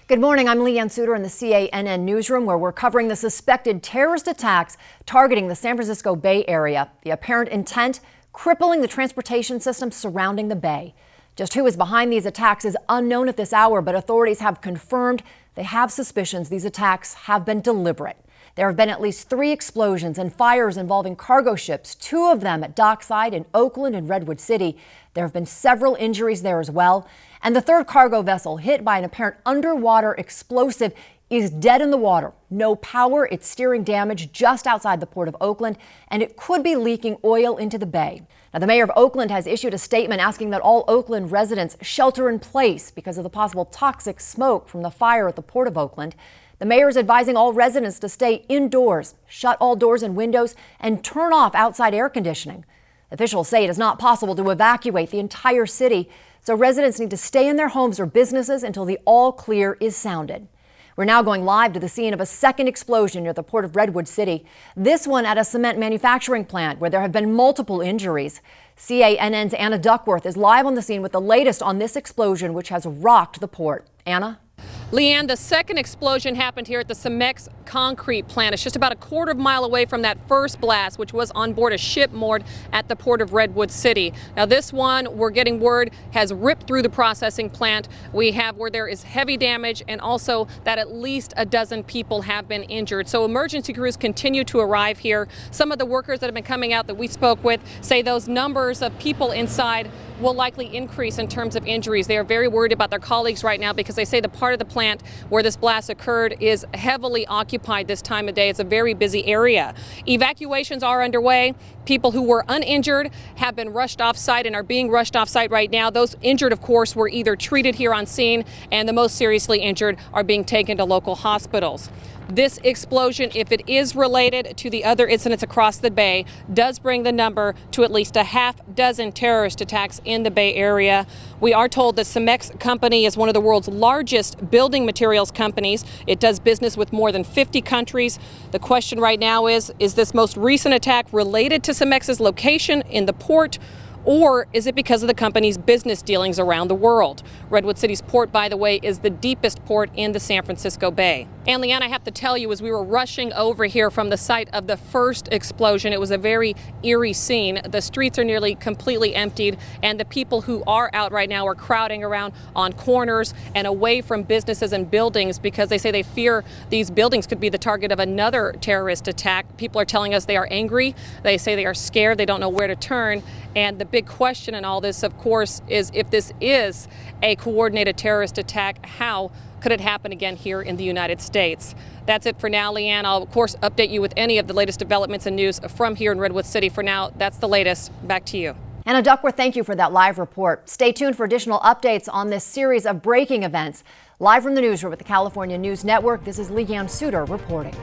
Good morning. I'm Leanne Suter in the CNN newsroom, where we're covering the suspected terrorist attacks targeting the San Francisco Bay Area. The apparent intent, crippling the transportation system surrounding the bay. Just who is behind these attacks is unknown at this hour, but authorities have confirmed they have suspicions these attacks have been deliberate. There have been at least 3 explosions and fires involving cargo ships, 2 of them at Dockside in Oakland and Redwood City. There have been several injuries there as well. And the 3rd cargo vessel hit by an apparent underwater explosive is dead in the water. No power, it's steering damage just outside the port of Oakland, and it could be leaking oil into the bay. Now, the mayor of Oakland has issued a statement asking that all Oakland residents shelter in place because of the possible toxic smoke from the fire at the port of Oakland. The mayor is advising all residents to stay indoors, shut all doors and windows, and turn off outside air conditioning. Officials say it is not possible to evacuate the entire city, so residents need to stay in their homes or businesses until the all clear is sounded. We're now going live to the scene of a second explosion near the port of Redwood City, this one at a cement manufacturing plant where there have been multiple injuries. CANN's Anna Duckworth is live on the scene with the latest on this explosion, which has rocked the port. Anna? Leanne, the second explosion happened here at the Cemex concrete plant. It's just about a quarter mile away from that first blast, which was on board a ship moored at the port of Redwood City. Now, this one, we're getting word, has ripped through the processing plant. We have where there is heavy damage and also that at least a dozen people have been injured. So emergency crews continue to arrive here. Some of the workers that have been coming out that we spoke with say those numbers of people inside will likely increase in terms of injuries. They are very worried about their colleagues right now because they say the part of the plant where this blast occurred is heavily occupied this time of day. It's a very busy area. Evacuations are underway. People who were uninjured have been rushed off site and are being rushed off site right now. Those injured, of course, were either treated here on scene, and the most seriously injured are being taken to local hospitals. This explosion, if it is related to the other incidents across the bay, does bring the number to at least a half dozen terrorist attacks in the Bay Area. We are told the Cemex company is one of the world's largest building materials companies. It does business with more than 50 countries. The question right now is this most recent attack related to Cemex's location in the port? Or is it because of the company's business dealings around the world? Redwood City's port, by the way, is the deepest port in the San Francisco Bay. And Leanne, I have to tell you, as we were rushing over here from the site of the first explosion, it was a very eerie scene. The streets are nearly completely emptied, and the people who are out right now are crowding around on corners and away from businesses and buildings because they say they fear these buildings could be the target of another terrorist attack. People are telling us they are angry. They say they are scared. They don't know where to turn. And the big question in all this, of course, is if this is a coordinated terrorist attack, how could it happen again here in the United States? That's it for now, Leanne. I'll, of course, update you with any of the latest developments and news from here in Redwood City. For now, that's the latest. Back to you. Anna Duckworth, thank you for that live report. Stay tuned for additional updates on this series of breaking events. Live from the newsroom at the California News Network, this is Leanne Suter reporting.